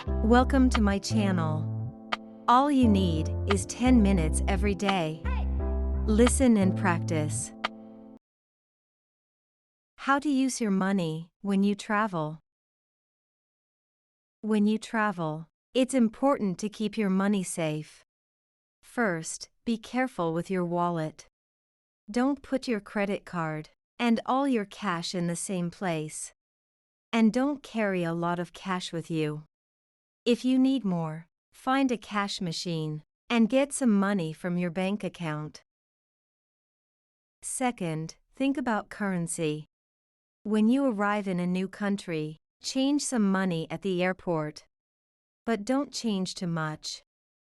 Welcome to my channel. All you need is 10 minutes every day. Listen and practice. How to use your money when you travel. When you travel, it's important to keep your money safe. First, be careful with your wallet. Don't put your credit card and all your cash in the same place. And don't carry a lot of cash with you. If you need more, find a cash machine and get some money from your bank account. Second, think about currency. When you arrive in a new country, change some money at the airport. But don't change too much.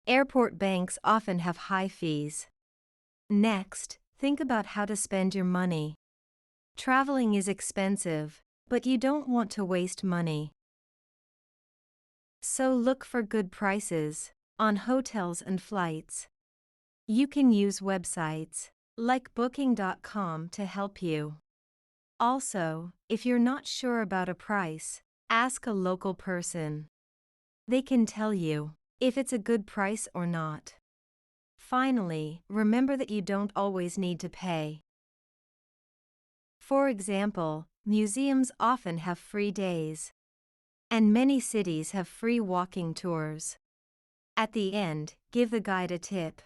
Airport banks often have high fees. Next, think about how to spend your money. Traveling is expensive, but you don't want to waste money. So look for good prices on hotels and flights. You can use websites like booking.com to help you. Also, if you're not sure about a price, ask a local person. They can tell you if it's a good price or not. Finally, remember that you don't always need to pay. For example, museums often have free days. And many cities have free walking tours. At the end, give the guide a tip.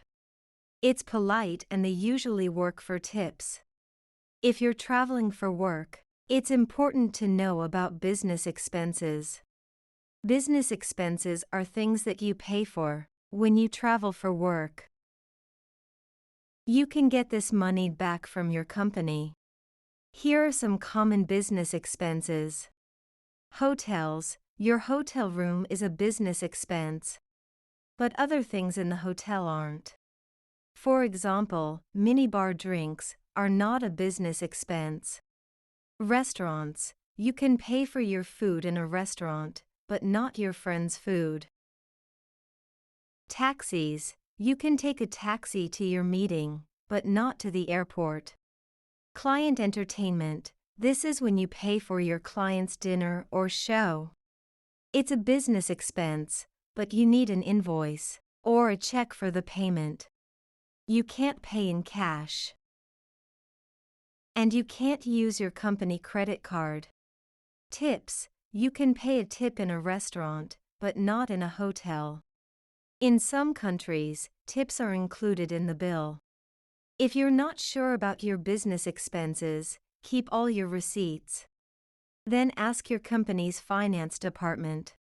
It's polite and they usually work for tips. If you're traveling for work, it's important to know about business expenses. Business expenses are things that you pay for when you travel for work. You can get this money back from your company. Here are some common business expenses. Hotels. Your hotel room is a business expense. But other things in the hotel aren't. For example, minibar drinks are not a business expense. Restaurants. You can pay for your food in a restaurant, but not your friend's food. Taxis. You can take a taxi to your meeting, but not to the airport. Client entertainment. This is when you pay for your client's dinner or show. It's a business expense, but you need an invoice or a check for the payment. You can't pay in cash. And you can't use your company credit card. Tips. You can pay a tip in a restaurant, but not in a hotel. In some countries, tips are included in the bill. If you're not sure about your business expenses, keep all your receipts. Then ask your company's finance department.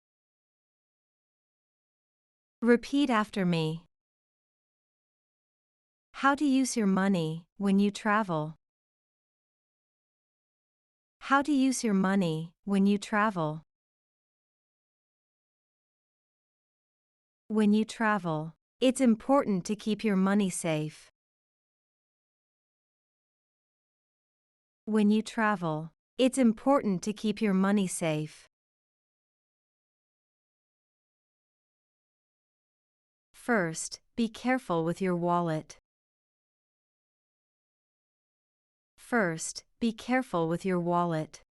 Repeat after me. How to use your money when you travel. How to use your money when you travel. When you travel, it's important to keep your money safe. When you travel, it's important to keep your money safe. First, be careful with your wallet. First, be careful with your wallet.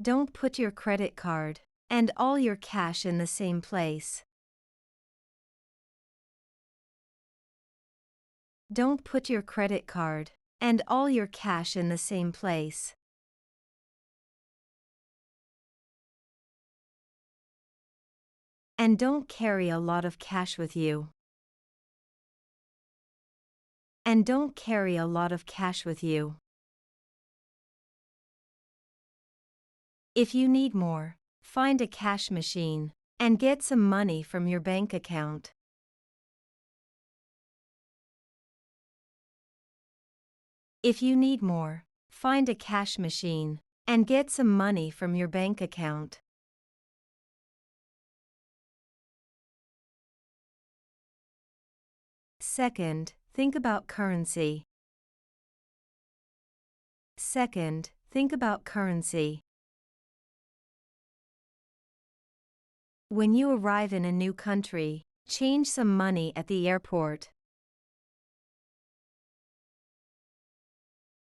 Don't put your credit card and all your cash in the same place. Don't put your credit card and all your cash in the same place. And don't carry a lot of cash with you. And don't carry a lot of cash with you. If you need more, find a cash machine and get some money from your bank account. If you need more, find a cash machine and get some money from your bank account. Second, think about currency. Second, think about currency. When you arrive in a new country, change some money at the airport.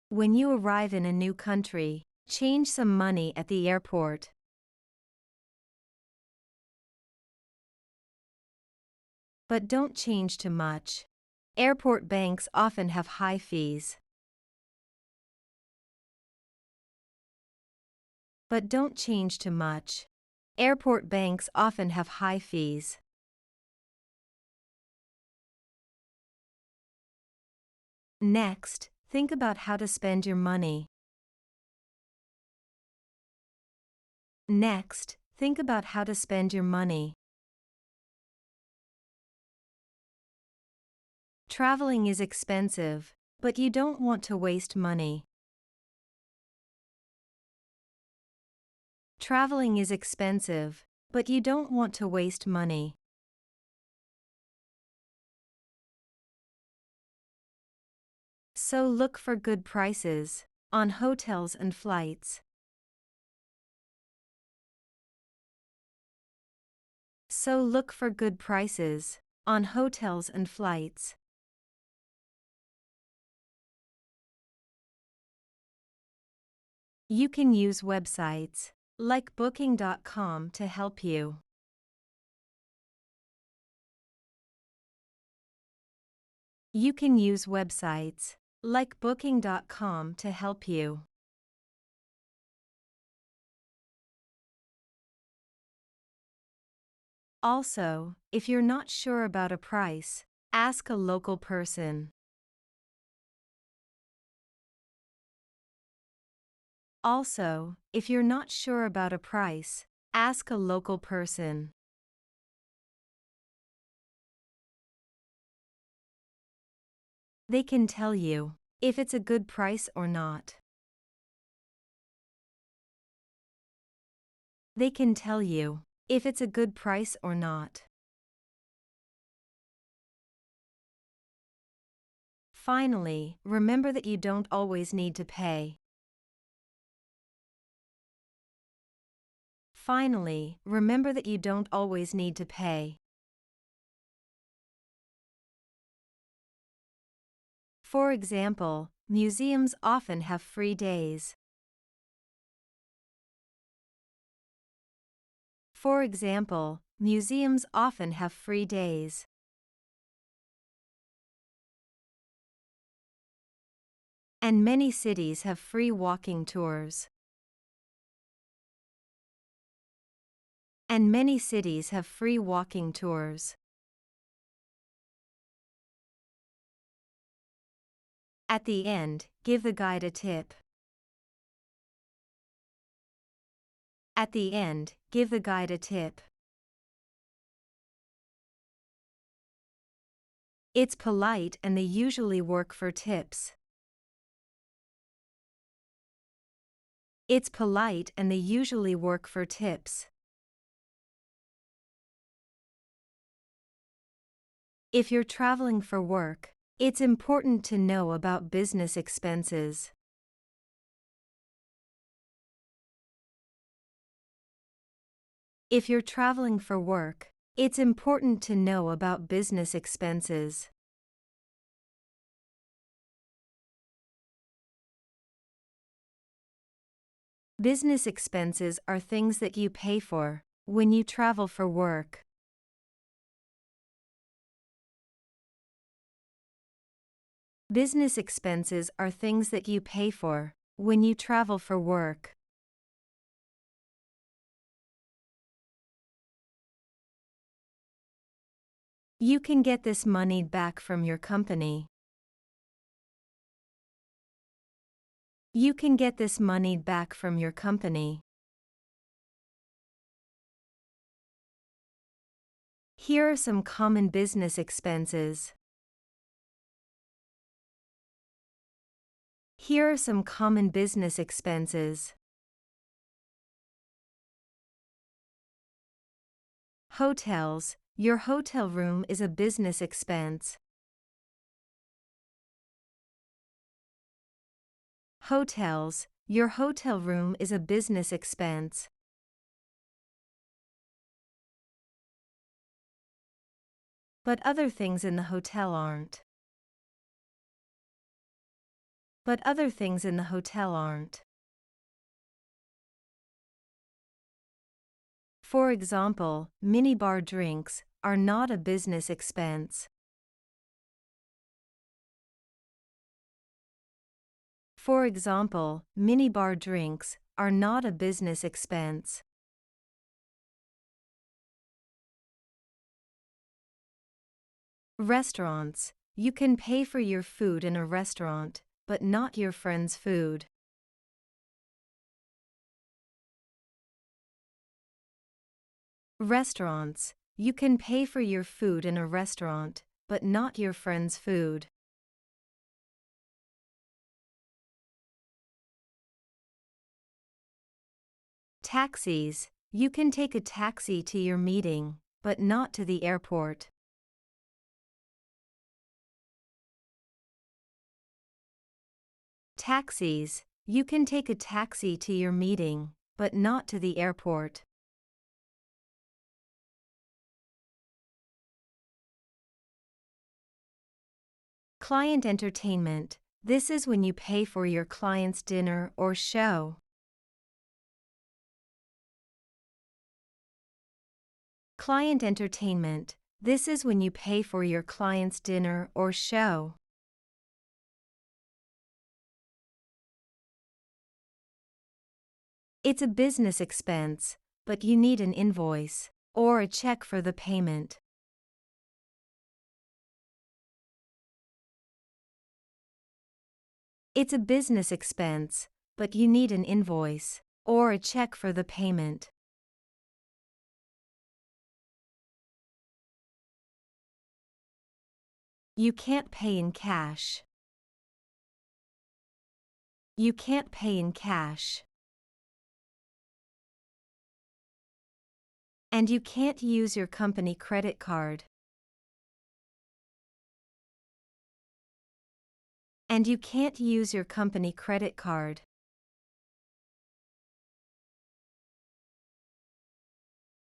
When you arrive in a new country, Change some money at the airport. But don't change too much. Airport banks often have high fees. But don't change too much. Airport banks often have high fees. Next, think about how to spend your money. Next, think about how to spend your money. Traveling is expensive, but you don't want to waste money. Traveling is expensive, but you don't want to waste money. So look for good prices on hotels and flights. So look for good prices on hotels and flights. You can use websites like booking.com to help you. You can use websites like booking.com to help you. Also, if you're not sure about a price, ask a local person. Also, if you're not sure about a price, ask a local person. They can tell you if it's a good price or not. They can tell you if it's a good price or not. Finally, remember that you don't always need to pay. Finally, remember that you don't always need to pay. For example, museums often have free days. For example, museums often have free days. And many cities have free walking tours. And many cities have free walking tours. At the end, give the guide a tip. At the end, give the guide a tip. It's polite and they usually work for tips. It's polite and they usually work for tips. If you're traveling for work, it's important to know about business expenses. If you're traveling for work, it's important to know about business expenses. Business expenses are things that you pay for when you travel for work. Business expenses are things that you pay for when you travel for work. You can get this money back from your company. You can get this money back from your company. Here are some common business expenses. Here are some common business expenses. Hotels. Your hotel room is a business expense. Hotels. Your hotel room is a business expense. But other things in the hotel aren't. But other things in the hotel aren't. For example, minibar drinks are not a business expense. For example, minibar drinks are not a business expense. Restaurants. You can pay for your food in a restaurant, but not your friend's food. Restaurants. You can pay for your food in a restaurant, but not your friend's food. Taxis. You can take a taxi to your meeting, but not to the airport. Taxis. You can take a taxi to your meeting, but not to the airport. Client entertainment. This is when you pay for your client's dinner or show. Client entertainment. This is when you pay for your client's dinner or show. It's a business expense, but you need an invoice or a check for the payment. It's a business expense, but you need an invoice or a check for the payment. You can't pay in cash. You can't pay in cash. And you can't use your company credit card. And you can't use your company credit card.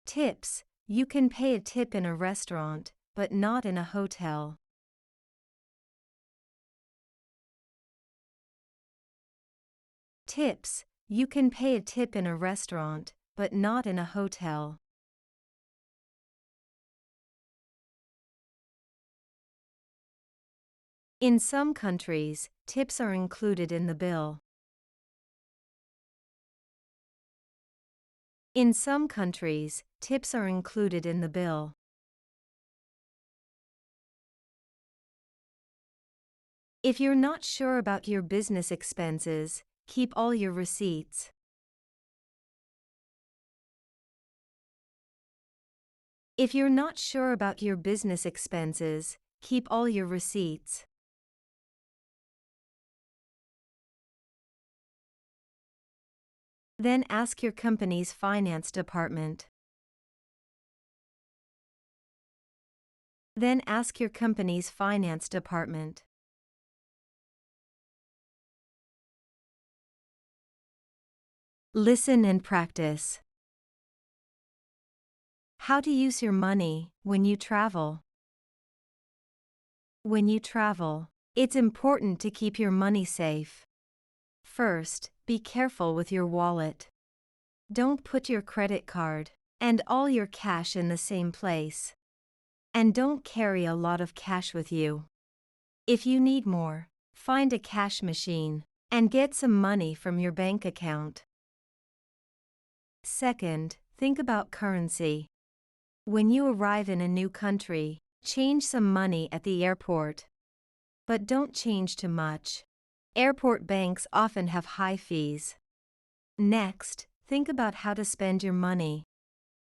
Tips. You can pay a tip in a restaurant, but not in a hotel. Tips. You can pay a tip in a restaurant, but not in a hotel. In some countries, tips are included in the bill. In some countries, tips are included in the bill. If you're not sure about your business expenses, keep all your receipts. If you're not sure about your business expenses, keep all your receipts. Then ask your company's finance department. Then ask your company's finance department. Listen and practice. How to use your money when you travel. When you travel, it's important to keep your money safe. First, be careful with your wallet. Don't put your credit card and all your cash in the same place. And don't carry a lot of cash with you. If you need more, find a cash machine and get some money from your bank account. Second, think about currency. When you arrive in a new country, change some money at the airport. But don't change too much. Airport banks often have high fees. Next, think about how to spend your money.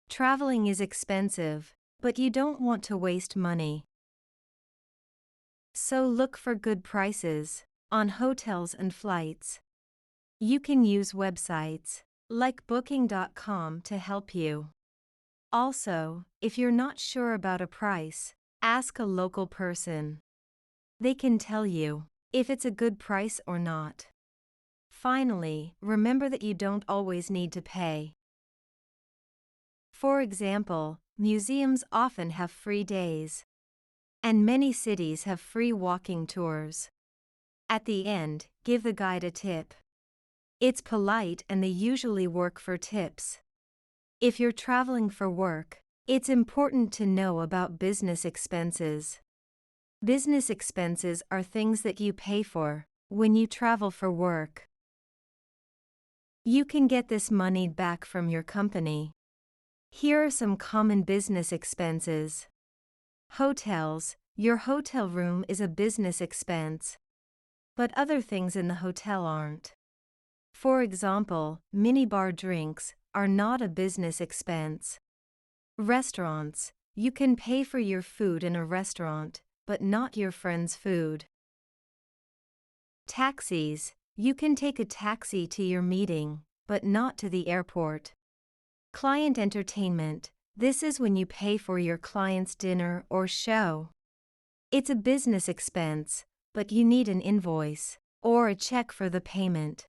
Traveling is expensive, but you don't want to waste money. So look for good prices on hotels and flights. You can use websites like Booking.com to help you. Also, if you're not sure about a price, ask a local person. They can tell you if it's a good price or not. Finally, remember that you don't always need to pay. For example, museums often have free days. And many cities have free walking tours. At the end, give the guide a tip. It's polite and they usually work for tips. If you're traveling for work, it's important to know about business expenses. Business expenses are things that you pay for when you travel for work. You can get this money back from your company. Here are some common business expenses. Hotels. Your hotel room is a business expense, but other things in the hotel aren't. For example, minibar drinks are not a business expense. Restaurants. You can pay for your food in a restaurant, but not your friend's food. Taxis. You can take a taxi to your meeting, but not to the airport. Client entertainment. This is when you pay for your client's dinner or show. It's a business expense, but you need an invoice or a check for the payment.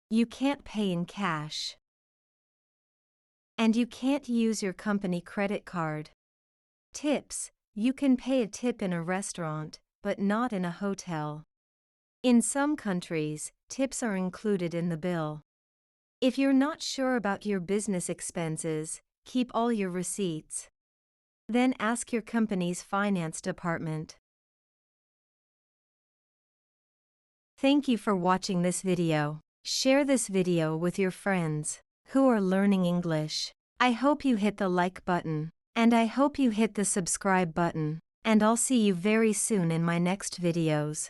You can't pay in cash. And you can't use your company credit card. Tips. You can pay a tip in a restaurant, but not in a hotel. In some countries, tips are included in the bill. If you're not sure about your business expenses, keep all your receipts. Then ask your company's finance department. Thank you for watching this video. Share this video with your friends who are learning English. I hope you hit the like button, and I hope you hit the subscribe button, and I'll see you very soon in my next videos.